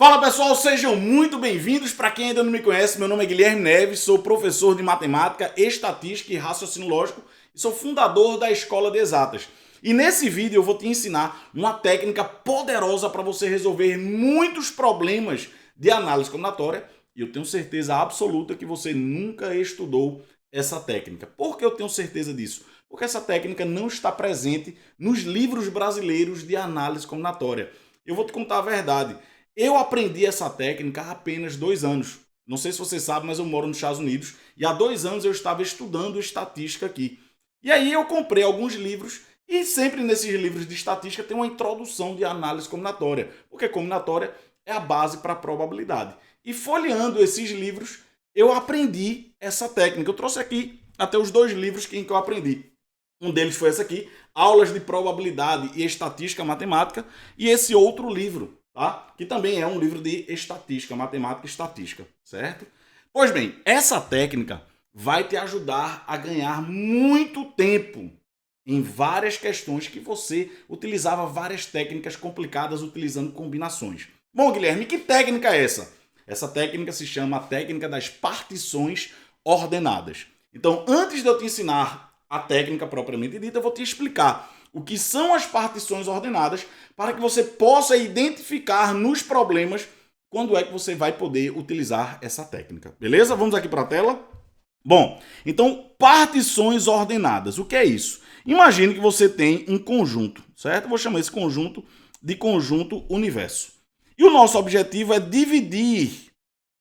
Fala pessoal, sejam muito bem-vindos. Para quem ainda não me conhece, meu nome é Guilherme Neves, sou professor de matemática, estatística e raciocínio lógico e sou fundador da Escola de Exatas. E nesse vídeo eu vou te ensinar uma técnica poderosa para você resolver muitos problemas de análise combinatória e eu tenho certeza absoluta que você nunca estudou essa técnica. Por que eu tenho certeza disso? Porque essa técnica não está presente nos livros brasileiros de análise combinatória. Eu vou te contar a verdade. Eu aprendi essa técnica há apenas 2 anos. Não sei se você sabe, mas eu moro nos Estados Unidos e há 2 anos eu estava estudando estatística aqui. E aí eu comprei alguns livros e sempre nesses livros de estatística tem uma introdução de análise combinatória, porque combinatória é a base para a probabilidade. E folheando esses livros, eu aprendi essa técnica. Eu trouxe aqui até os 2 livros em que eu aprendi. Um deles foi esse aqui, Aulas de Probabilidade e Estatística Matemática, e esse outro livro, tá? Que também é um livro de estatística, matemática e estatística, certo? Pois bem, essa técnica vai te ajudar a ganhar muito tempo em várias questões que você utilizava várias técnicas complicadas utilizando combinações. Bom, Guilherme, que técnica é essa? Essa técnica se chama a técnica das partições ordenadas. Então, antes de eu te ensinar a técnica propriamente dita, eu vou te explicar o que são as partições ordenadas para que você possa identificar nos problemas quando é que você vai poder utilizar essa técnica. Beleza? Vamos aqui para a tela. Bom, então partições ordenadas. O que é isso? Imagine que você tem um conjunto, certo? Eu vou chamar esse conjunto de conjunto universo. E o nosso objetivo é dividir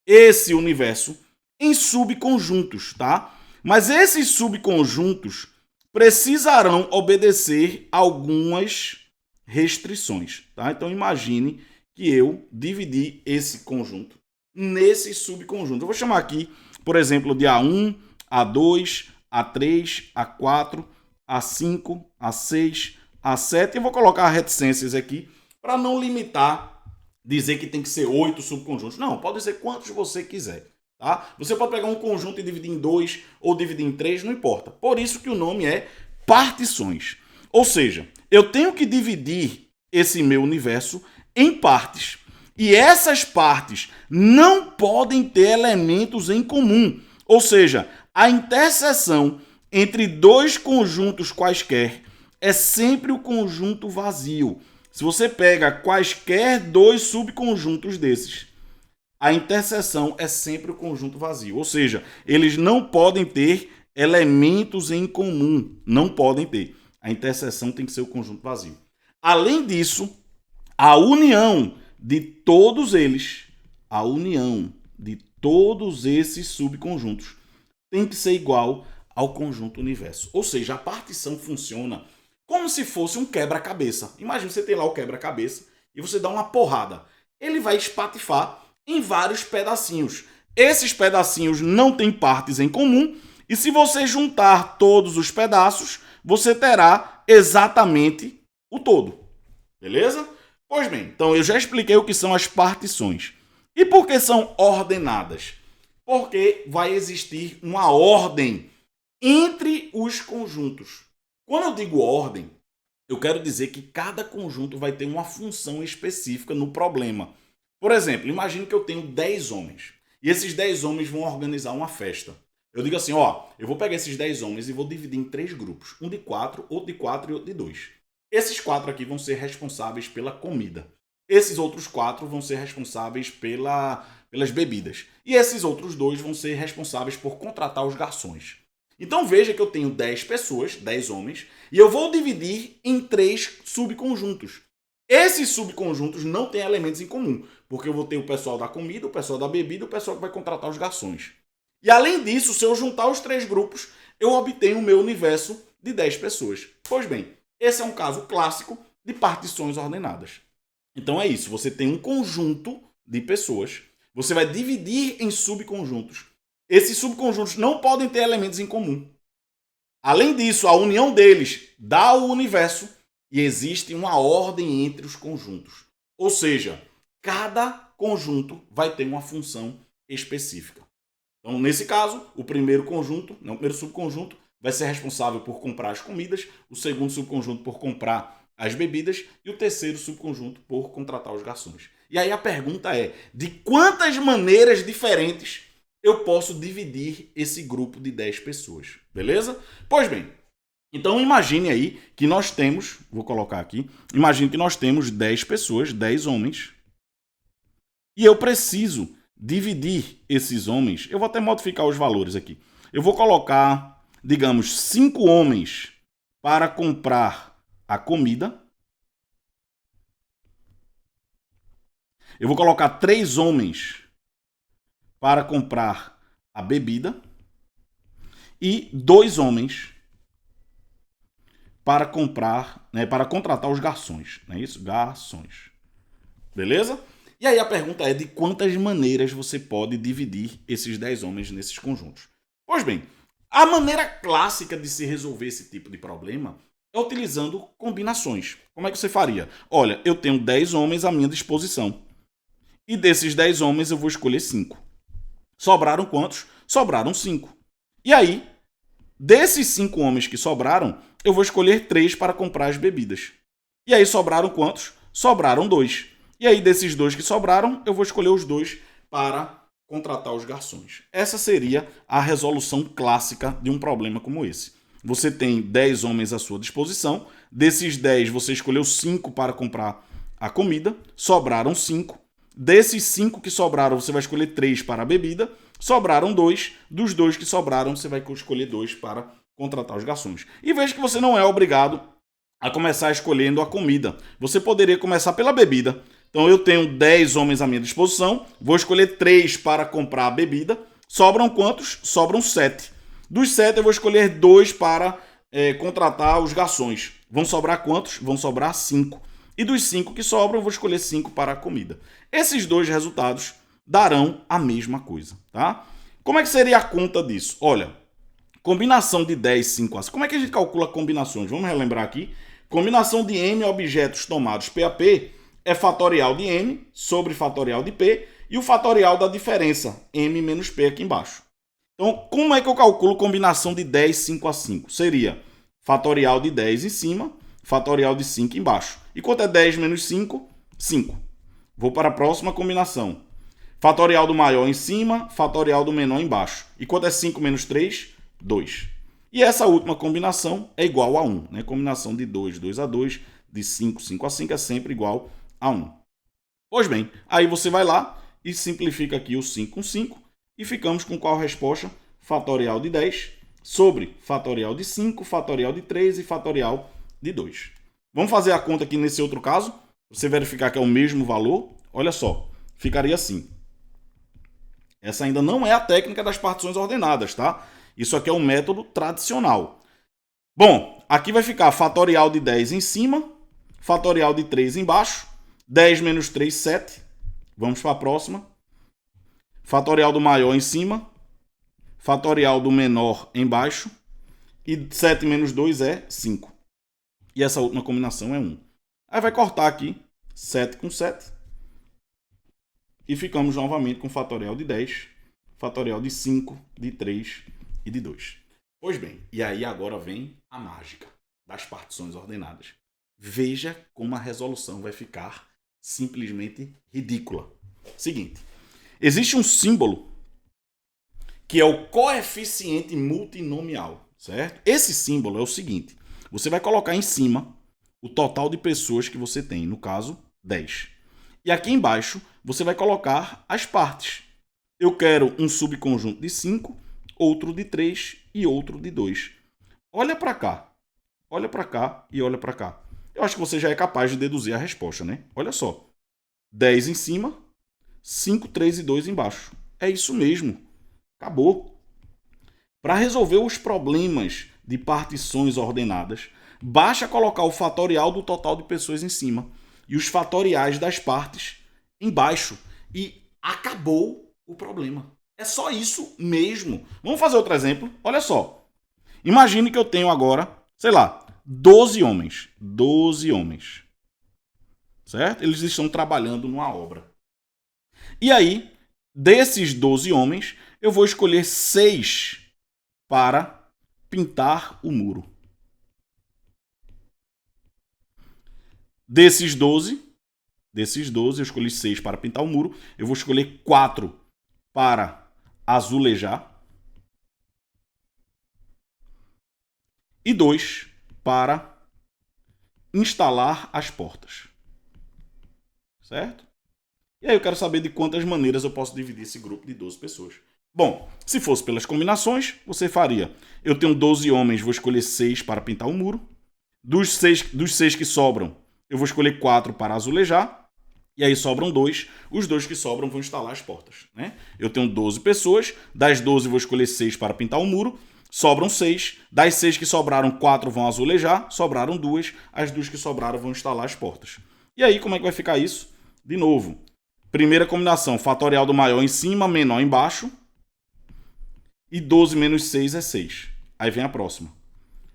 esse universo em subconjuntos, tá? Mas esses subconjuntos precisarão obedecer algumas restrições, tá? Então imagine que eu dividi esse conjunto nesse subconjunto. Eu vou chamar aqui, por exemplo, de A1, A2, A3, A4, A5, A6, A7 e vou colocar reticências aqui para não limitar, dizer que tem que ser 8 subconjuntos. Não, pode ser quantos você quiser. Tá? Você pode pegar um conjunto e dividir em 2 ou dividir em 3, não importa. Por isso que o nome é partições. Ou seja, eu tenho que dividir esse meu universo em partes. E essas partes não podem ter elementos em comum. Ou seja, a interseção entre 2 conjuntos quaisquer é sempre o conjunto vazio. Se você pega quaisquer 2 subconjuntos desses, a interseção é sempre o conjunto vazio. Ou seja, eles não podem ter elementos em comum. Não podem ter. A interseção tem que ser o conjunto vazio. Além disso, a união de todos eles, a união de todos esses subconjuntos tem que ser igual ao conjunto universo. Ou seja, a partição funciona como se fosse um quebra-cabeça. Imagina você ter lá o quebra-cabeça e você dá uma porrada. Ele vai espatifar em vários pedacinhos. Esses pedacinhos não têm partes em comum e se você juntar todos os pedaços, você terá exatamente o todo. Beleza? Pois bem, então eu já expliquei o que são as partições. E por que são ordenadas? Porque vai existir uma ordem entre os conjuntos. Quando eu digo ordem, eu quero dizer que cada conjunto vai ter uma função específica no problema. Por exemplo, imagine que eu tenho 10 homens. E esses 10 homens vão organizar uma festa. Eu digo assim, eu vou pegar esses 10 homens e vou dividir em 3 grupos. Um de 4, outro de 4 e outro de 2. Esses 4 aqui vão ser responsáveis pela comida. Esses outros 4 vão ser responsáveis pelas bebidas. E esses outros 2 vão ser responsáveis por contratar os garçons. Então veja que eu tenho 10 pessoas, 10 homens, e eu vou dividir em 3 subconjuntos. Esses subconjuntos não têm elementos em comum, porque eu vou ter o pessoal da comida, o pessoal da bebida e o pessoal que vai contratar os garçons. E além disso, se eu juntar os 3 grupos, eu obtenho o meu universo de 10 pessoas. Pois bem, esse é um caso clássico de partições ordenadas. Então é isso, você tem um conjunto de pessoas, você vai dividir em subconjuntos. Esses subconjuntos não podem ter elementos em comum. Além disso, a união deles dá o universo e existe uma ordem entre os conjuntos. Ou seja, cada conjunto vai ter uma função específica. Então, nesse caso, o primeiro subconjunto vai ser responsável por comprar as comidas, o segundo subconjunto por comprar as bebidas e o terceiro subconjunto por contratar os garçons. E aí a pergunta é, de quantas maneiras diferentes eu posso dividir esse grupo de 10 pessoas, beleza? Pois bem, então imagine aí que nós temos, vou colocar aqui, imagine que nós temos 10 pessoas, 10 homens, e eu preciso dividir esses homens, eu vou até modificar os valores aqui. Eu vou colocar, digamos, 5 homens para comprar a comida. Eu vou colocar 3 homens para comprar a bebida e 2 homens para comprar, né, para contratar os garçons, não é isso? Garçons. Beleza? E aí a pergunta é de quantas maneiras você pode dividir esses 10 homens nesses conjuntos. Pois bem, a maneira clássica de se resolver esse tipo de problema é utilizando combinações. Como é que você faria? Olha, eu tenho 10 homens à minha disposição. E desses 10 homens eu vou escolher 5. Sobraram quantos? Sobraram 5. E aí, desses 5 homens que sobraram, eu vou escolher 3 para comprar as bebidas. E aí sobraram quantos? Sobraram 2. E aí, desses 2 que sobraram, eu vou escolher os 2 para contratar os garçons. Essa seria a resolução clássica de um problema como esse. Você tem 10 homens à sua disposição. Desses 10, você escolheu 5 para comprar a comida. Sobraram 5. Desses 5 que sobraram, você vai escolher 3 para a bebida. Sobraram 2. Dos 2 que sobraram, você vai escolher 2 para contratar os garçons. E veja que você não é obrigado a começar escolhendo a comida. Você poderia começar pela bebida. Então eu tenho 10 homens à minha disposição, vou escolher 3 para comprar a bebida. Sobram quantos? Sobram 7. Dos 7 eu vou escolher 2 para contratar os garçons. Vão sobrar quantos? Vão sobrar 5. E dos 5 que sobram, eu vou escolher 5 para a comida. Esses dois resultados darão a mesma coisa, tá? Como é que seria a conta disso? Olha, combinação de 10, 5 a 5. Como é que a gente calcula combinações? Vamos relembrar aqui. Combinação de m objetos tomados P a P é fatorial de m sobre fatorial de p e o fatorial da diferença, m menos p aqui embaixo. Então, como é que eu calculo combinação de 10, 5 a 5? Seria fatorial de 10 em cima, fatorial de 5 embaixo. E quanto é 10 menos 5? 5. Vou para a próxima combinação. Fatorial do maior em cima, fatorial do menor embaixo. E quanto é 5 menos 3? 2. E essa última combinação é igual a 1. Né? Combinação de 2, 2 a 2, de 5, 5 a 5 é sempre igual a 1. Pois bem, aí você vai lá e simplifica aqui o 5 com 5 e ficamos com qual resposta? Fatorial de 10 sobre fatorial de 5, fatorial de 3 e fatorial de 2. Vamos fazer a conta aqui nesse outro caso. Você verificar que é o mesmo valor. Olha só, ficaria assim. Essa ainda não é a técnica das partições ordenadas, tá? Isso aqui é um método tradicional. Bom, aqui vai ficar fatorial de 10 em cima, fatorial de 3 embaixo, 10 menos 3, 7. Vamos para a próxima. Fatorial do maior em cima, fatorial do menor embaixo, e 7 menos 2 é 5. E essa última combinação é 1. Aí vai cortar aqui 7 com 7. E ficamos novamente com fatorial de 10, fatorial de 5, de 3 e de 2. Pois bem, e aí agora vem a mágica das partições ordenadas. Veja como a resolução vai ficar simplesmente ridícula. Seguinte, existe um símbolo que é o coeficiente multinomial, certo? Esse símbolo é o seguinte, você vai colocar em cima o total de pessoas que você tem, no caso, 10. E aqui embaixo você vai colocar as partes. Eu quero um subconjunto de 5, outro de 3 e outro de 2. Olha para cá e olha para cá. Eu acho que você já é capaz de deduzir a resposta, né? Olha só. 10 em cima, 5, 3 e 2 embaixo. É isso mesmo. Acabou. Para resolver os problemas de partições ordenadas, basta colocar o fatorial do total de pessoas em cima e os fatoriais das partes embaixo. E acabou o problema. É só isso mesmo. Vamos fazer outro exemplo? Olha só. Imagine que eu tenho agora, sei lá, 12 homens. 12 homens. Certo? Eles estão trabalhando numa obra. E aí, desses 12 homens, eu vou escolher 6 para pintar o muro. Desses 12, desses 12, eu escolhi 6 para pintar o muro, eu vou escolher 4 para azulejar e 2 para instalar as portas. Certo? E aí eu quero saber de quantas maneiras eu posso dividir esse grupo de 12 pessoas. Bom, se fosse pelas combinações, você faria... Eu tenho 12 homens, vou escolher 6 para pintar o muro. Dos 6 que sobram, eu vou escolher 4 para azulejar. E aí sobram 2. Os 2 que sobram vão instalar as portas. Né? Eu tenho 12 pessoas. Das 12 vou escolher 6 para pintar o muro. Sobram 6. Das 6 que sobraram, 4 vão azulejar. Sobraram 2. As 2 que sobraram vão instalar as portas. E aí, como é que vai ficar isso? De novo, primeira combinação, fatorial do maior em cima, menor embaixo. E 12 menos 6 é 6. Aí vem a próxima.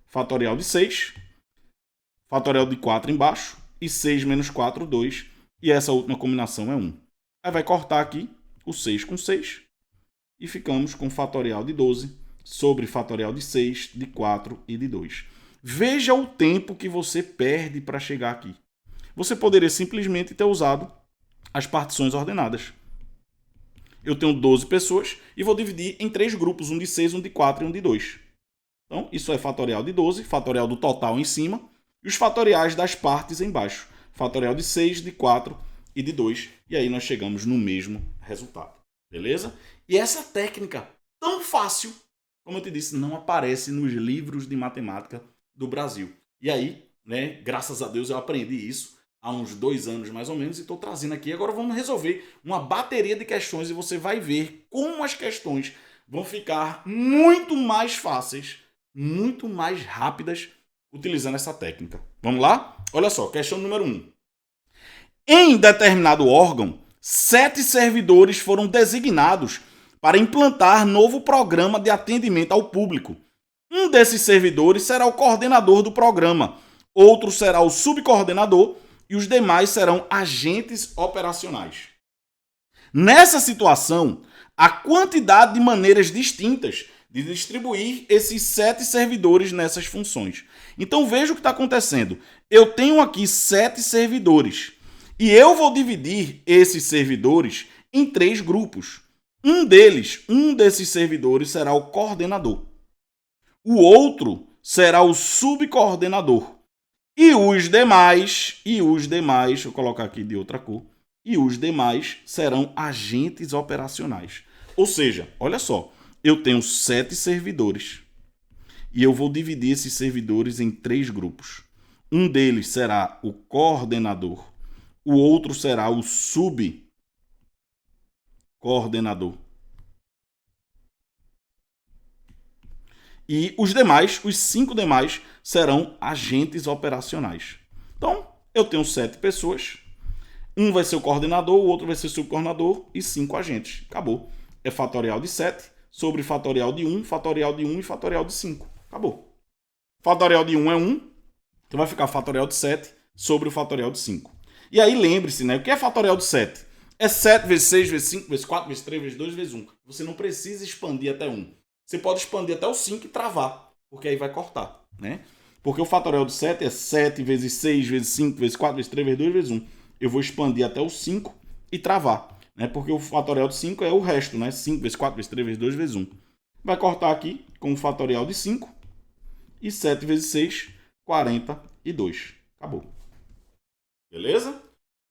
Fatorial de 6. Fatorial de 4 embaixo. E 6 menos 4, 2. E essa última combinação é 1. Aí vai cortar aqui o 6 com 6. E ficamos com fatorial de 12 sobre fatorial de 6, de 4 e de 2. Veja o tempo que você perde para chegar aqui. Você poderia simplesmente ter usado as partições ordenadas. Eu tenho 12 pessoas e vou dividir em 3 grupos, um de 6, um de 4 e um de 2. Então, isso é fatorial de 12, fatorial do total em cima, e os fatoriais das partes embaixo. Fatorial de 6, de 4 e de 2. E aí nós chegamos no mesmo resultado. Beleza? E essa técnica tão fácil, como eu te disse, não aparece nos livros de matemática do Brasil. E aí, né, graças a Deus eu aprendi isso há uns 2 anos mais ou menos, e estou trazendo aqui. Agora vamos resolver uma bateria de questões e você vai ver como as questões vão ficar muito mais fáceis, muito mais rápidas, utilizando essa técnica. Vamos lá? Olha só, questão número 1. Em determinado órgão, 7 servidores foram designados para implantar novo programa de atendimento ao público. Um desses servidores será o coordenador do programa, outro será o subcoordenador e os demais serão agentes operacionais. Nessa situação, a quantidade de maneiras distintas de distribuir esses 7 servidores nessas funções. Então veja o que está acontecendo. Eu tenho aqui 7 servidores e eu vou dividir esses servidores em 3 grupos. Um desses servidores será o coordenador. O outro será o subcoordenador. E os demais, deixa eu colocar aqui de outra cor, e os demais serão agentes operacionais. Ou seja, olha só, eu tenho 7 servidores e eu vou dividir esses servidores em 3 grupos. Um deles será o coordenador, o outro será o subcoordenador. E os demais, os 5 demais, serão agentes operacionais. Então, eu tenho 7 pessoas. Um vai ser o coordenador, o outro vai ser o subcoordenador e 5 agentes. Acabou. É fatorial de 7 sobre fatorial de 1 e fatorial de 5. Acabou. Fatorial de 1 é 1, então vai ficar fatorial de 7 sobre o fatorial de 5. E aí lembre-se, né? O que é fatorial de 7? É 7 vezes 6, vezes 5, vezes 4, vezes 3, vezes 2, vezes 1. Você não precisa expandir até 1. Você pode expandir até o 5 e travar, porque aí vai cortar, né? Porque o fatorial de 7 é 7 vezes 6, vezes 5, vezes 4, vezes 3, vezes 2, vezes 1. Eu vou expandir até o 5 e travar, né? Porque o fatorial de 5 é o resto, né? 5 vezes 4, vezes 3, vezes 2, vezes 1. Vai cortar aqui com o fatorial de 5 e 7 vezes 6, 42. Acabou. Beleza?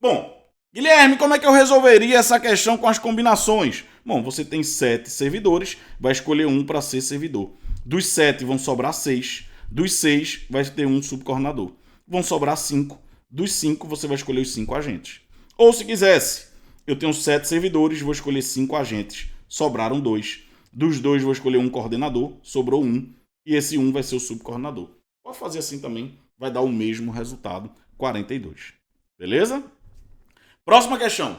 Bom, Guilherme, como é que eu resolveria essa questão com as combinações? Bom, você tem 7 servidores, vai escolher um para ser servidor. Dos 7 vão sobrar 6, dos 6 vai ter um subcoordenador. Vão sobrar 5, dos 5 você vai escolher os 5 agentes. Ou se quisesse, eu tenho 7 servidores, vou escolher 5 agentes, sobraram 2. Dos 2 vou escolher um coordenador, sobrou 1, e esse 1 vai ser o subcoordenador. Pode fazer assim também, vai dar o mesmo resultado, 42. Beleza? Próxima questão.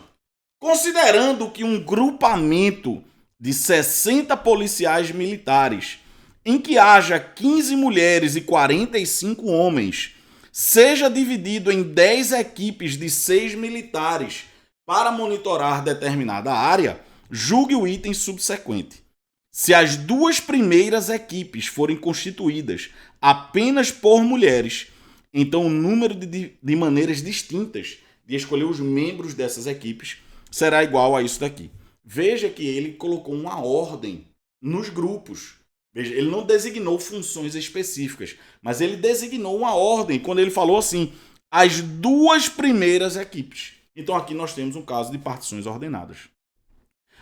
Considerando que um grupamento de 60 policiais militares, em que haja 15 mulheres e 45 homens, seja dividido em 10 equipes de 6 militares para monitorar determinada área, julgue o item subsequente. Se as 2 primeiras equipes forem constituídas apenas por mulheres, então o número de maneiras distintas de escolher os membros dessas equipes, será igual a isso daqui. Veja que ele colocou uma ordem nos grupos. Veja, ele não designou funções específicas, mas ele designou uma ordem quando ele falou assim, as duas primeiras equipes. Então aqui nós temos um caso de partições ordenadas.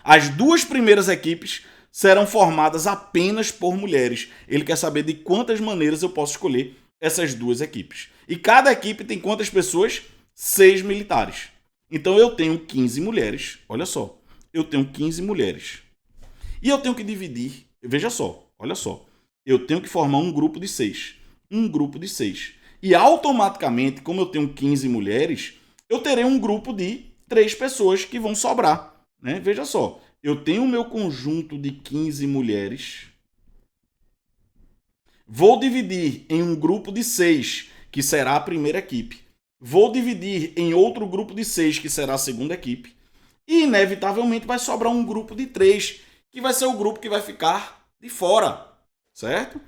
As duas primeiras equipes serão formadas apenas por mulheres. Ele quer saber de quantas maneiras eu posso escolher essas duas equipes. E cada equipe tem quantas pessoas? 6 militares. Então eu tenho 15 mulheres. Olha só, eu tenho 15 mulheres. E eu tenho que dividir, veja só, olha só. Eu tenho que formar um grupo de 6. Um grupo de 6. E automaticamente, como eu tenho 15 mulheres, eu terei um grupo de 3 pessoas que vão sobrar. Né? Veja só, eu tenho o meu conjunto de 15 mulheres. Vou dividir em um grupo de 6, que será a primeira equipe. Vou dividir em outro grupo de 6, que será a segunda equipe. E, inevitavelmente, vai sobrar um grupo de 3, que vai ser o grupo que vai ficar de fora. Certo?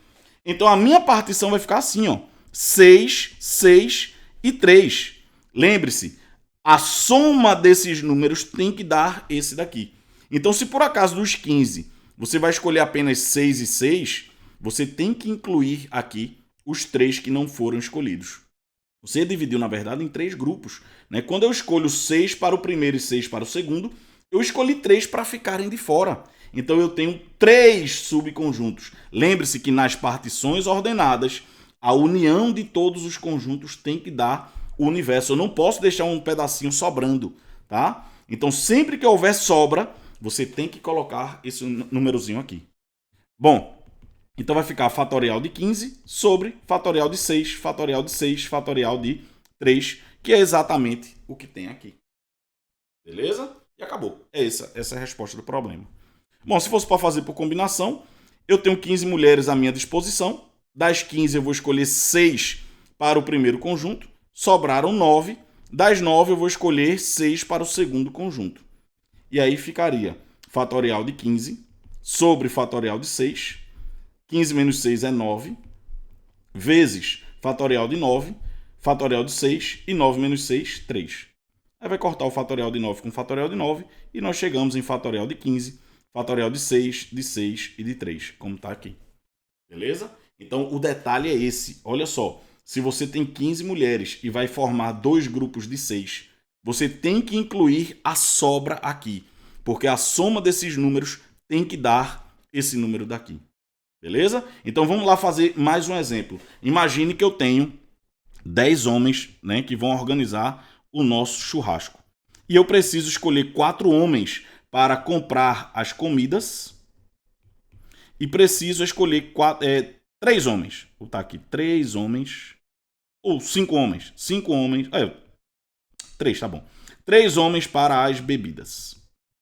Então, a minha partição vai ficar assim, ó. 6, 6 e 3. Lembre-se, a soma desses números tem que dar esse daqui. Então, se por acaso dos 15 você vai escolher apenas 6 e 6, você tem que incluir aqui os 3 que não foram escolhidos. Você dividiu, na verdade, em 3 grupos. Né? Quando eu escolho 6 para o primeiro e 6 para o segundo, eu escolhi 3 para ficarem de fora. Então, eu tenho 3 subconjuntos. Lembre-se que nas partições ordenadas, a união de todos os conjuntos tem que dar o universo. Eu não posso deixar um pedacinho sobrando, tá? Então, sempre que houver sobra, você tem que colocar esse númerozinho aqui. Bom, então vai ficar fatorial de 15 sobre fatorial de 6, fatorial de 6, fatorial de 3, que é exatamente o que tem aqui. Beleza? E acabou. Essa é a resposta do problema. Bom, se fosse para fazer por combinação, eu tenho 15 mulheres à minha disposição. Das 15 eu vou escolher 6 para o primeiro conjunto. Sobraram 9. Das 9 eu vou escolher 6 para o segundo conjunto. E aí ficaria fatorial de 15 sobre fatorial de 6. 15 menos 6 é 9. Vezes fatorial de 9. Fatorial de 6. E 9 menos 6, 3. Aí vai cortar o fatorial de 9 com o fatorial de 9. E nós chegamos em fatorial de 15. Fatorial de 6 e de 3. Como está aqui. Beleza? Então o detalhe é esse. Olha só. Se você tem 15 mulheres e vai formar 2 grupos de 6, você tem que incluir a sobra aqui, porque a soma desses números tem que dar esse número daqui. Beleza? Então vamos lá fazer mais um exemplo. Imagine que eu tenho 10 homens, né, que vão organizar o nosso churrasco. E eu preciso escolher 4 homens para comprar as comidas e preciso escolher 3 homens. Vou botar aqui 3 homens. Ou 5 homens. 5 homens. 3, tá bom. 3 homens para as bebidas.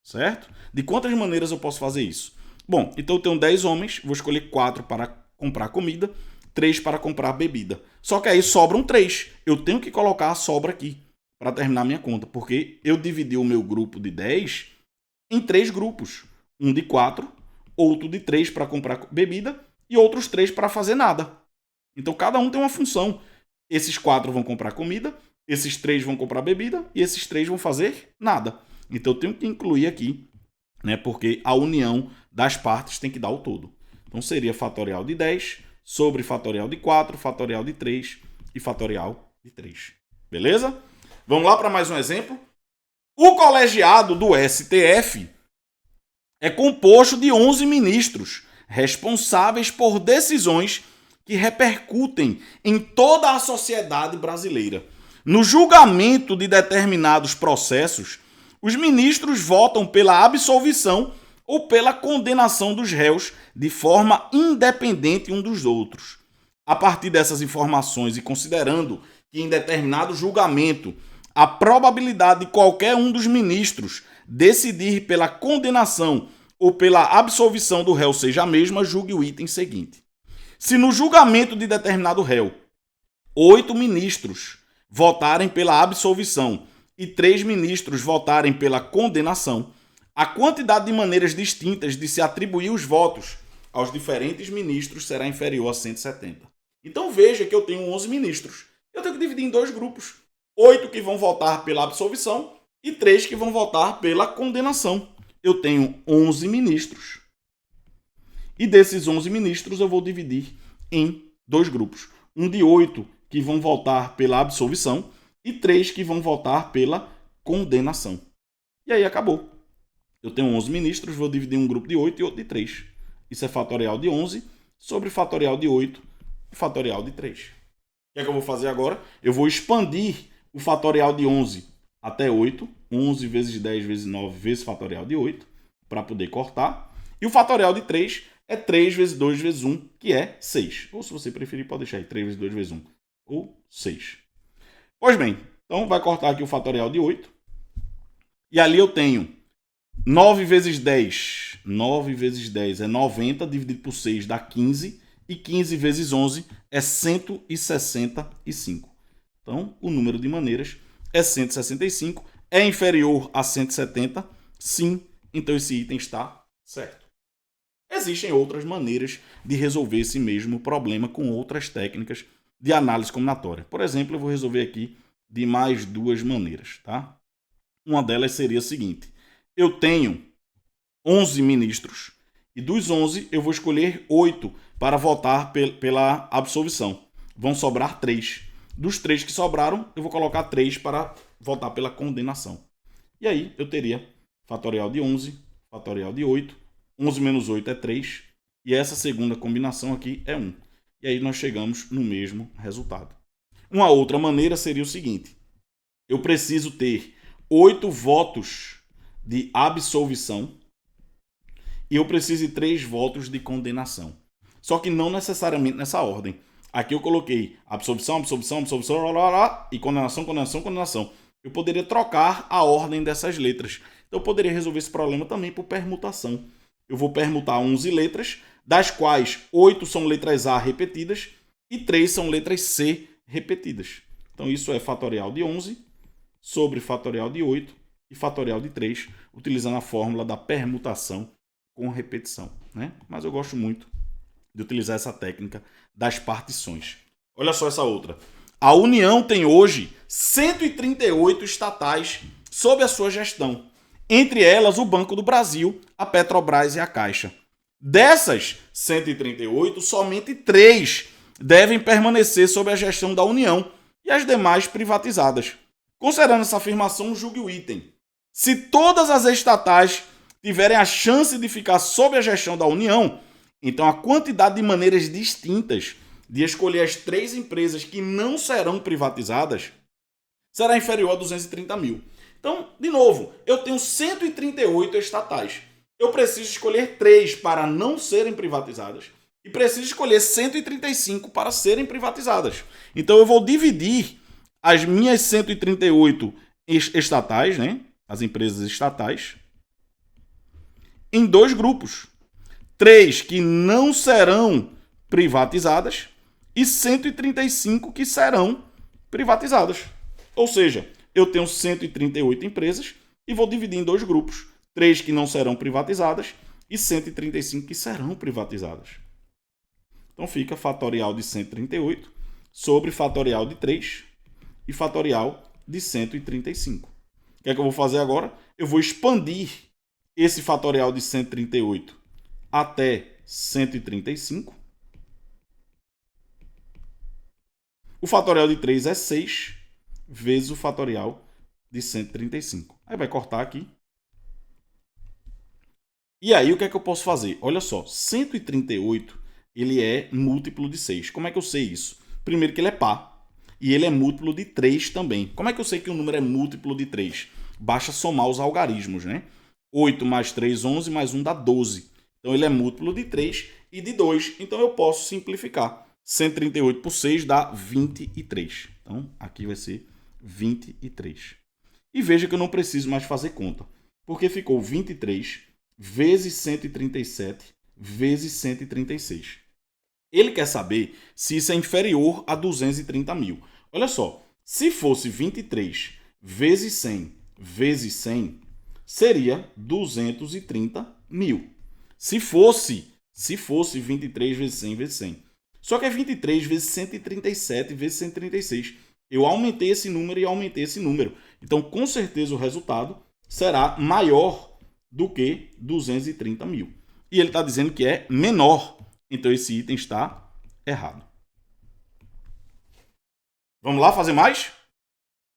Certo? De quantas maneiras eu posso fazer isso? Bom, então eu tenho 10 homens. Vou escolher 4 para comprar comida. 3 para comprar bebida. Só que aí sobram 3. Eu tenho que colocar a sobra aqui para terminar minha conta. Porque eu dividi o meu grupo de 10 em 3 grupos. Um de 4, outro de 3 para comprar bebida e outros 3 para fazer nada. Então cada um tem uma função. Esses 4 vão comprar comida, esses 3 vão comprar bebida e esses 3 vão fazer nada. Então eu tenho que incluir aqui, né, porque a união das partes tem que dar o todo. Então seria fatorial de 10 sobre fatorial de 4, fatorial de 3 e fatorial de 3. Beleza? Vamos lá para mais um exemplo. O colegiado do STF é composto de 11 ministros responsáveis por decisões que repercutem em toda a sociedade brasileira. No julgamento de determinados processos, os ministros votam pela absolvição ou pela condenação dos réus de forma independente um dos outros. A partir dessas informações e considerando que em determinado julgamento a probabilidade de qualquer um dos ministros decidir pela condenação ou pela absolvição do réu seja a mesma, julgue o item seguinte. Se no julgamento de determinado réu, 8 ministros votarem pela absolvição e 3 ministros votarem pela condenação, a quantidade de maneiras distintas de se atribuir os votos aos diferentes ministros será inferior a 170. Então veja que eu tenho 11 ministros. Eu tenho que dividir em 2 grupos. 8 que vão votar pela absolvição e 3 que vão votar pela condenação. Eu tenho 11 ministros. E desses 11 ministros eu vou dividir em 2 grupos. Um de 8 que vão votar pela absolvição e 3 que vão votar pela condenação. E aí acabou. Eu tenho 11 ministros, vou dividir um grupo de 8 e outro de 3. Isso é fatorial de 11 sobre fatorial de 8 e fatorial de 3. O que é que eu vou fazer agora? Eu vou expandir o fatorial de 11 até 8. 11 vezes 10 vezes 9 vezes fatorial de 8, para poder cortar. E o fatorial de 3 é 3 vezes 2 vezes 1, que é 6. Ou se você preferir, pode deixar aí 3 vezes 2 vezes 1, ou 6. Pois bem, então vai cortar aqui o fatorial de 8. E ali eu tenho 9 vezes 10. 9 vezes 10 é 90, dividido por 6 dá 15. E 15 vezes 11 é 165. Então, o número de maneiras é 165. É inferior a 170? Sim. Então, esse item está certo. Existem outras maneiras de resolver esse mesmo problema com outras técnicas de análise combinatória. Por exemplo, eu vou resolver aqui de mais 2 maneiras, tá? Uma delas seria a seguinte. Eu tenho 11 ministros e dos 11 eu vou escolher 8 para votar pela absolvição. Vão sobrar 3. Dos 3 que sobraram, eu vou colocar 3 para votar pela condenação. E aí eu teria fatorial de 11, fatorial de 8. 11 menos 8 é 3. E essa segunda combinação aqui é 1. E aí nós chegamos no mesmo resultado. Uma outra maneira seria o seguinte. Eu preciso ter 8 votos de absolvição e eu preciso de 3 votos de condenação. Só que não necessariamente nessa ordem. Aqui eu coloquei absolvição, absolvição, absolvição, e condenação, condenação, condenação. Eu poderia trocar a ordem dessas letras. Então eu poderia resolver esse problema também por permutação. Eu vou permutar 11 letras, das quais 8 são letras A repetidas e 3 são letras C repetidas. Então isso é fatorial de 11 sobre fatorial de 8 e fatorial de 3, utilizando a fórmula da permutação com repetição, né? Mas eu gosto muito de utilizar essa técnica das partições. Olha só essa outra. A União tem hoje 138 estatais sob a sua gestão. Entre elas, o Banco do Brasil, a Petrobras e a Caixa. Dessas 138, somente 3 devem permanecer sob a gestão da União e as demais privatizadas. Considerando essa afirmação, julgue o item. Se todas as estatais tiverem a chance de ficar sob a gestão da União, então a quantidade de maneiras distintas de escolher as 3 empresas que não serão privatizadas será inferior a 230 mil. Então, de novo, eu tenho 138 estatais. Eu preciso escolher 3 para não serem privatizadas e preciso escolher 135 para serem privatizadas. Então, eu vou dividir as minhas 138 estatais, né, as empresas estatais, em 2 grupos. 3 que não serão privatizadas e 135 que serão privatizadas. Ou seja, eu tenho 138 empresas e vou dividir em 2 grupos. 3 que não serão privatizadas e 135 que serão privatizadas. Então fica fatorial de 138 sobre fatorial de 3 e fatorial de 135. O que é que eu vou fazer agora? Eu vou expandir esse fatorial de 138 até 135. O fatorial de 3 é 6 vezes o fatorial de 135. Aí vai cortar aqui. E aí o que é que eu posso fazer? Olha só, 138 ele é múltiplo de 6. Como é que eu sei isso? Primeiro que ele é par. E ele é múltiplo de 3 também. Como é que eu sei que o número é múltiplo de 3? Basta somar os algarismos, né? 8 mais 3, 11, mais 1 dá 12. Então ele é múltiplo de 3 e de 2. Então eu posso simplificar. 138 por 6 dá 23. Então aqui vai ser 23. E veja que eu não preciso mais fazer conta. Porque ficou 23 vezes 137 vezes 136. Ele quer saber se isso é inferior a 230 mil. Olha só, se fosse 23 vezes 100 vezes 100, seria 230 mil. Se fosse 23 vezes 100 vezes 100. Só que é 23 vezes 137 vezes 136. Eu aumentei esse número e aumentei esse número. Então, com certeza, o resultado será maior do que 230 mil. E ele está dizendo que é menor. Então, esse item está errado. Vamos lá fazer mais?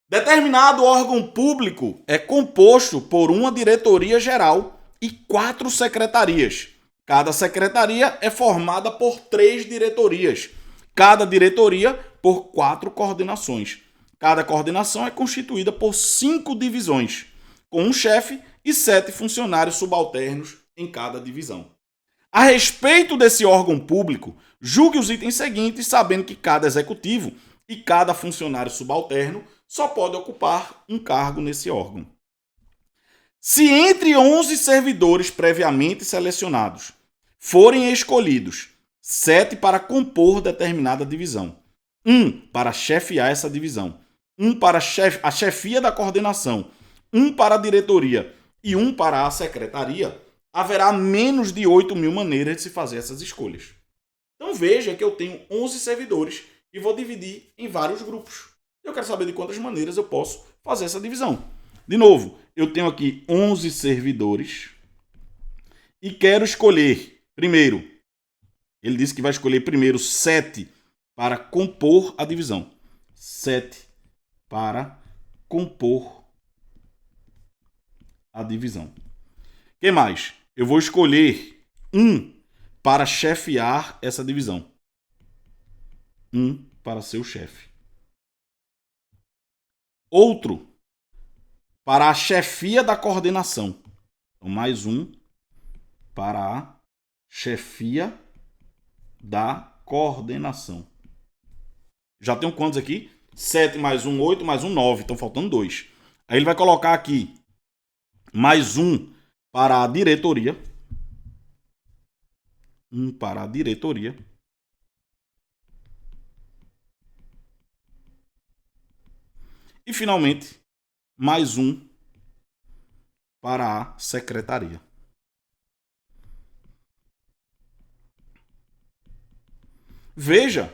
Determinado órgão público é composto por uma diretoria geral e 4 secretarias. Cada secretaria é formada por 3 diretorias. Cada diretoria por 4 coordenações. Cada coordenação é constituída por 5 divisões, com um chefe e 7 funcionários subalternos em cada divisão. A respeito desse órgão público, julgue os itens seguintes, sabendo que cada executivo e cada funcionário subalterno só pode ocupar um cargo nesse órgão. Se entre 11 servidores previamente selecionados forem escolhidos 7 para compor determinada divisão, 1 para chefiar essa divisão, 1 para a chefia da coordenação, 1 para a diretoria e 1 para a secretaria, haverá menos de 8 mil maneiras de se fazer essas escolhas. Então veja que eu tenho 11 servidores e vou dividir em vários grupos. Eu quero saber de quantas maneiras eu posso fazer essa divisão. De novo, eu tenho aqui 11 servidores e quero escolher, primeiro, ele disse que vai escolher primeiro 7 para compor a divisão. 7 para compor a divisão. O que mais? Eu vou escolher 1 para chefiar essa divisão. 1 para ser o chefe. Outro para a chefia da coordenação. Então, mais 1 para a chefia da coordenação. Já tenho quantos aqui? 7 mais 1, 8, mais 1, 9. Estão faltando 2. Aí ele vai colocar aqui mais 1 para a diretoria. 1 para a diretoria. E, finalmente, mais 1 para a secretaria. Veja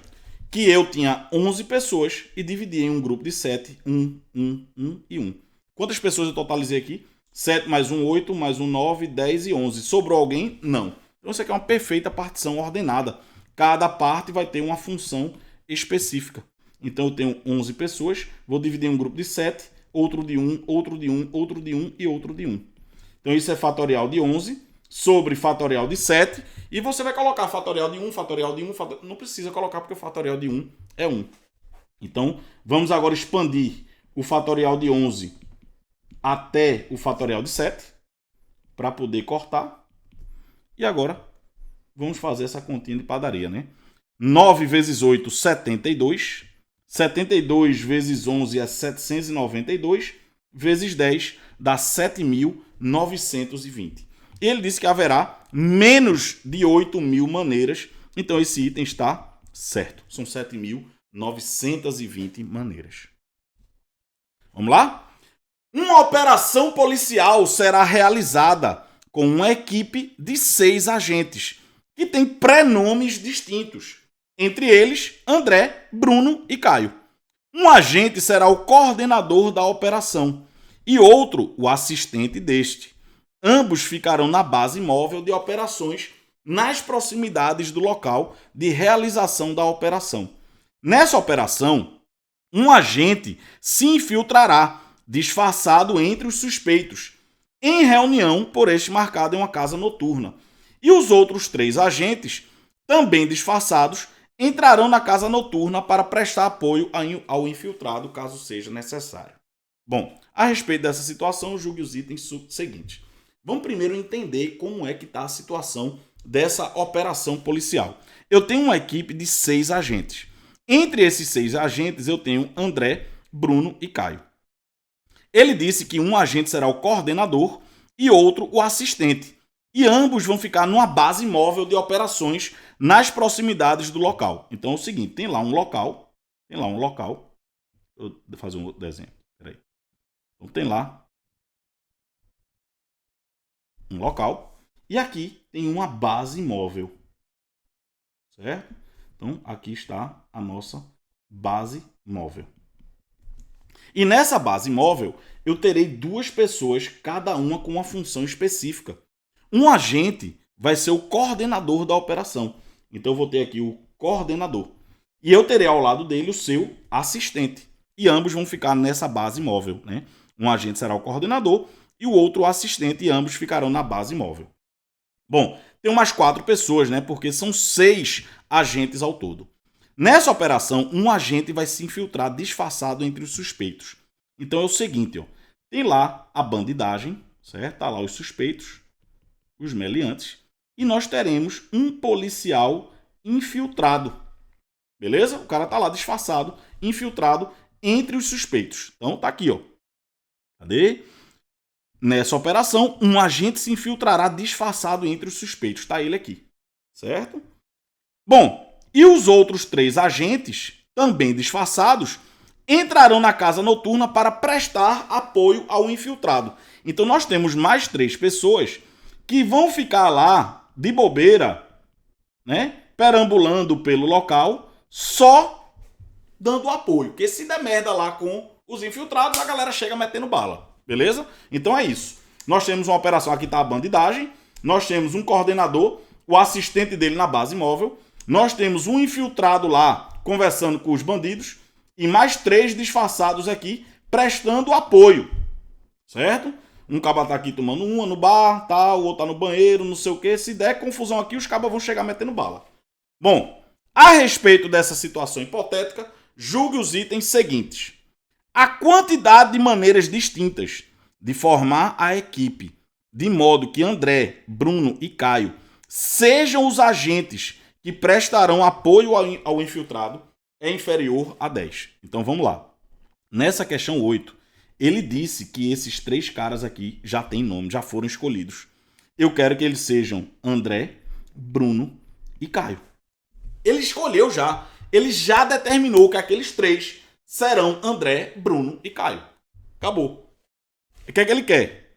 que eu tinha 11 pessoas e dividi em um grupo de 7, 1, 1, 1 e 1. Quantas pessoas eu totalizei aqui? 7 mais 1, 8, mais 1, 9, 10 e 11. Sobrou alguém? Não. Então isso aqui é uma perfeita partição ordenada. Cada parte vai ter uma função específica. Então eu tenho 11 pessoas, vou dividir em um grupo de 7, outro de 1, outro de 1, outro de 1 e outro de 1. Então isso é fatorial de 11 sobre fatorial de 7. E você vai colocar fatorial de 1, fatorial de 1, não precisa colocar porque o fatorial de 1 é 1. Então vamos agora expandir o fatorial de 11 até o fatorial de 7 para poder cortar. E agora vamos fazer essa continha de padaria, né? 9 vezes 8, 72. 72 vezes 11 é 792. Vezes 10 dá 7.920. Ele disse que haverá menos de 8 mil maneiras. Então esse item está certo. São 7.920 maneiras. Vamos lá? Uma operação policial será realizada com uma equipe de 6 agentes, que tem prenomes distintos. Entre eles, André, Bruno e Caio. Um agente será o coordenador da operação e outro o assistente deste. Ambos ficarão na base móvel de operações nas proximidades do local de realização da operação. Nessa operação, um agente se infiltrará, disfarçado entre os suspeitos, em reunião por este marcada em uma casa noturna. E os outros 3 agentes, também disfarçados, entrarão na casa noturna para prestar apoio ao infiltrado, caso seja necessário. Bom, a respeito dessa situação, julgue os itens seguintes. Vamos primeiro entender como é que está a situação dessa operação policial. Eu tenho uma equipe de 6 agentes. Entre esses 6 agentes, eu tenho André, Bruno e Caio. Ele disse que um agente será o coordenador e outro o assistente. E ambos vão ficar numa base móvel de operações nas proximidades do local. Então é o seguinte, tem lá um local. Vou fazer um outro desenho. Peraí. Então tem lá um local. E aqui tem uma base móvel. Certo? Então aqui está a nossa base móvel. E nessa base móvel, eu terei duas pessoas, cada uma com uma função específica. Um agente vai ser o coordenador da operação. Então eu vou ter aqui o coordenador. E eu terei ao lado dele o seu assistente. E ambos vão ficar nessa base móvel, né? Um agente será o coordenador e o outro o assistente, e ambos ficarão na base móvel. Bom, tem umas 4 pessoas, né? Porque são 6 agentes ao todo. Nessa operação, um agente vai se infiltrar disfarçado entre os suspeitos. Então é o seguinte, ó, tem lá a bandidagem, certo? Tá lá os suspeitos, os meliantes, e nós teremos um policial infiltrado. Beleza? O cara tá lá disfarçado, infiltrado entre os suspeitos. Então tá aqui, ó. Cadê? Nessa operação, um agente se infiltrará disfarçado entre os suspeitos. Tá ele aqui, certo? Bom, e os outros 3 agentes, também disfarçados, entrarão na casa noturna para prestar apoio ao infiltrado. Então nós temos mais 3 pessoas que vão ficar lá de bobeira, né, perambulando pelo local, só dando apoio. Porque se der merda lá com os infiltrados, a galera chega metendo bala. Beleza? Então é isso. Nós temos uma operação, aqui está a bandidagem, nós temos um coordenador, o assistente dele na base móvel, nós temos um infiltrado lá conversando com os bandidos e mais 3 disfarçados aqui prestando apoio, certo? Um caba tá aqui tomando uma no bar, tá, o outro tá no banheiro, não sei o que. Se der confusão aqui, os cabas vão chegar metendo bala. Bom, a respeito dessa situação hipotética, julgue os itens seguintes. A quantidade de maneiras distintas de formar a equipe, de modo que André, Bruno e Caio sejam os agentes que prestarão apoio ao infiltrado, é inferior a 10. Então vamos lá. Nessa questão 8, ele disse que esses 3 caras aqui já têm nome, já foram escolhidos. Eu quero que eles sejam André, Bruno e Caio. Ele escolheu já. Ele já determinou que aqueles 3 serão André, Bruno e Caio. Acabou. O que é que ele quer?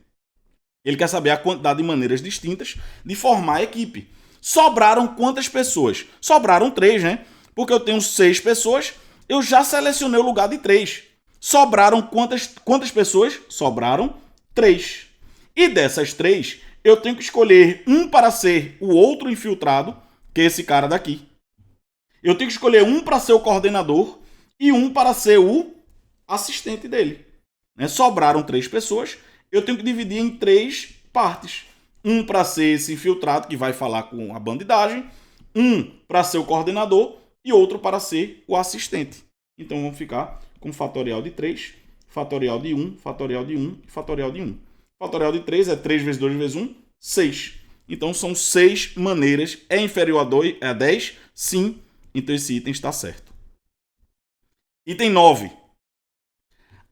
Ele quer saber a quantidade de maneiras distintas de formar a equipe. Sobraram quantas pessoas? Sobraram 3, né? Porque eu tenho 6 pessoas, eu já selecionei o lugar de 3. Sobraram quantas pessoas? Sobraram 3. E dessas 3, eu tenho que escolher um para ser o outro infiltrado, que é esse cara daqui. Eu tenho que escolher um para ser o coordenador e um para ser o assistente dele. Né? Sobraram 3 pessoas, eu tenho que dividir em 3 partes. Um para ser esse infiltrado que vai falar com a bandidagem, um para ser o coordenador e outro para ser o assistente. Então vamos ficar com fatorial de 3, fatorial de 1, fatorial de 1 e fatorial de 1. Fatorial de 3 é 3 vezes 2 vezes 1, 6. Então são 6 maneiras. É inferior a 10? Sim. Então esse item está certo. Item 9.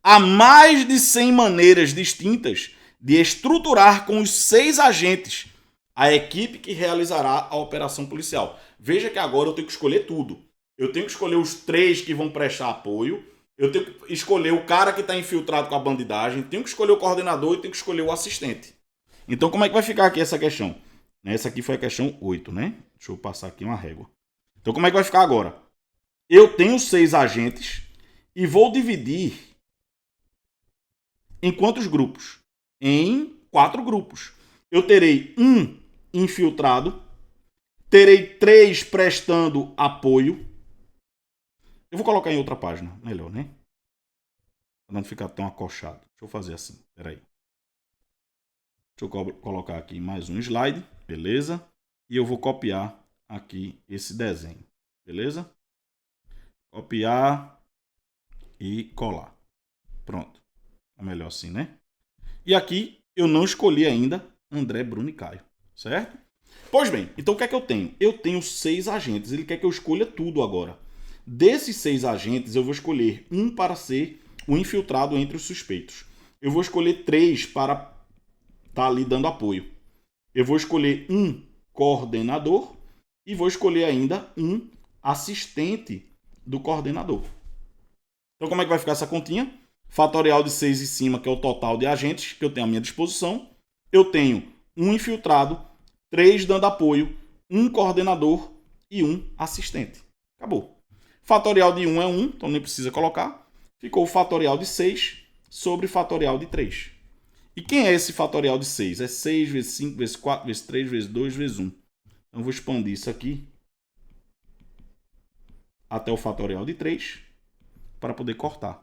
Há mais de 100 maneiras distintas de estruturar com os 6 agentes a equipe que realizará a operação policial. Veja que agora eu tenho que escolher tudo. Eu tenho que escolher os 3 que vão prestar apoio, eu tenho que escolher o cara que está infiltrado com a bandidagem, tenho que escolher o coordenador e tenho que escolher o assistente. Então como é que vai ficar aqui essa questão? Essa aqui foi a questão 8, né? Deixa eu passar aqui uma régua. Então como é que vai ficar agora? Eu tenho 6 agentes e vou dividir em quantos grupos? Em 4 grupos. Eu terei um infiltrado, terei 3 prestando apoio. Eu vou colocar em outra página, melhor, né? Para não ficar tão acochado. Deixa eu fazer assim, peraí. Deixa eu colocar aqui mais um slide, beleza? E eu vou copiar aqui esse desenho, beleza? Copiar e colar. Pronto. É melhor assim, né? E aqui eu não escolhi ainda André, Bruno e Caio, certo? Pois bem, então o que é que eu tenho? Eu tenho 6 agentes, ele quer que eu escolha tudo agora. Desses 6 agentes, eu vou escolher um para ser o infiltrado entre os suspeitos. Eu vou escolher 3 para estar ali dando apoio. Eu vou escolher um coordenador e vou escolher ainda um assistente do coordenador. Então como é que vai ficar essa continha? Fatorial de 6 em cima, que é o total de agentes que eu tenho à minha disposição. Eu tenho um infiltrado, 3 dando apoio, um coordenador e um assistente. Acabou. Fatorial de 1 é 1, então nem precisa colocar. ficou o fatorial de 6 sobre fatorial de 3. E quem é esse fatorial de 6? É 6 vezes 5, vezes 4, vezes 3, vezes 2, vezes 1. Então, eu vou expandir isso aqui até o fatorial de 3 para poder cortar.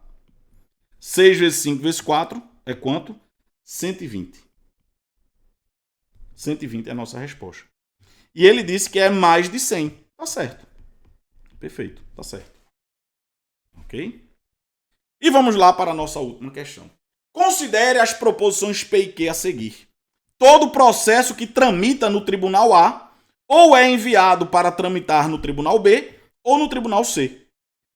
6 vezes 5 vezes 4 é quanto? 120. 120 é a nossa resposta. E ele disse que é mais de 100. Tá certo. Perfeito, tá certo. Ok? E vamos lá para a nossa última questão. Considere as proposições P e Q a seguir. Todo processo que tramita no tribunal A ou é enviado para tramitar no tribunal B ou no tribunal C.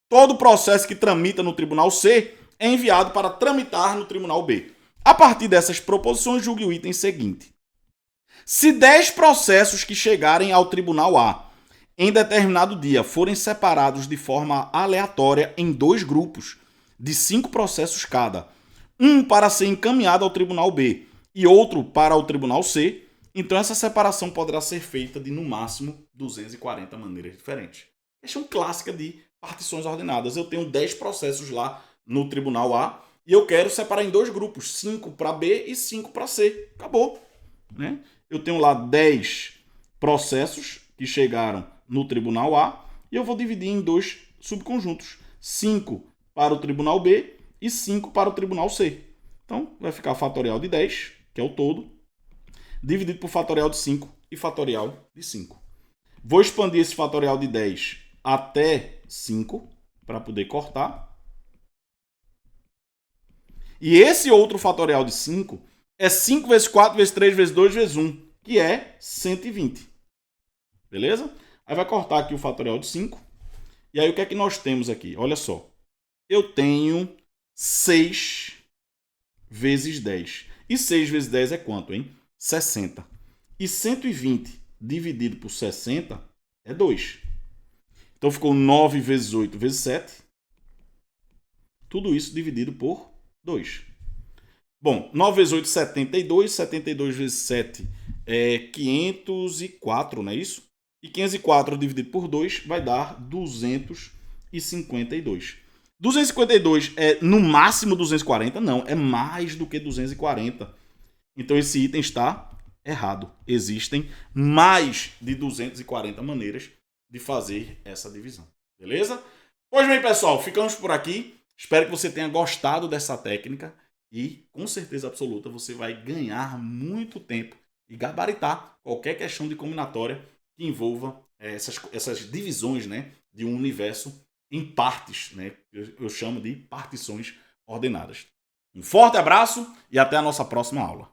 Todo processo que tramita no tribunal C é enviado para tramitar no tribunal B. A partir dessas proposições, julgue o item seguinte. Se 10 processos que chegarem ao tribunal A em determinado dia forem separados de forma aleatória em 2 grupos de 5 processos cada, um para ser encaminhado ao tribunal B e outro para o tribunal C, então essa separação poderá ser feita de no máximo 240 maneiras diferentes. Questão clássica de partições ordenadas. Eu tenho 10 processos lá no tribunal A e eu quero separar em 2 grupos, 5 para B e 5 para C. Acabou. Né? Eu tenho lá 10 processos que chegaram no tribunal A e eu vou dividir em 2 subconjuntos. 5 para o tribunal B e 5 para o tribunal C. Então, vai ficar fatorial de 10, que é o todo, dividido por fatorial de 5 e fatorial de 5. Vou expandir esse fatorial de 10 até 5 para poder cortar. E esse outro fatorial de 5 é 5 vezes 4 vezes 3 vezes 2 vezes 1, que é 120. Beleza? Aí vai cortar aqui o fatorial de 5. E aí o que é que nós temos aqui? Olha só. Eu tenho 6 vezes 10. E 6 vezes 10 é quanto, hein? 60. E 120 dividido por 60 é 2. Então ficou 9 vezes 8 vezes 7. Tudo isso dividido por 2. Bom, 9 vezes 8, 72. 72 vezes 7 é 504, não é isso? E 504 dividido por 2 vai dar 252. 252 é no máximo 240? Não, é mais do que 240. Então esse item está errado. Existem mais de 240 maneiras de fazer essa divisão. Beleza? Pois bem, pessoal, ficamos por aqui. Espero que você tenha gostado dessa técnica e, com certeza absoluta, você vai ganhar muito tempo e gabaritar qualquer questão de combinatória que envolva essas divisões, né, de um universo em partes, né? Eu chamo de partições ordenadas. Um forte abraço e até a nossa próxima aula.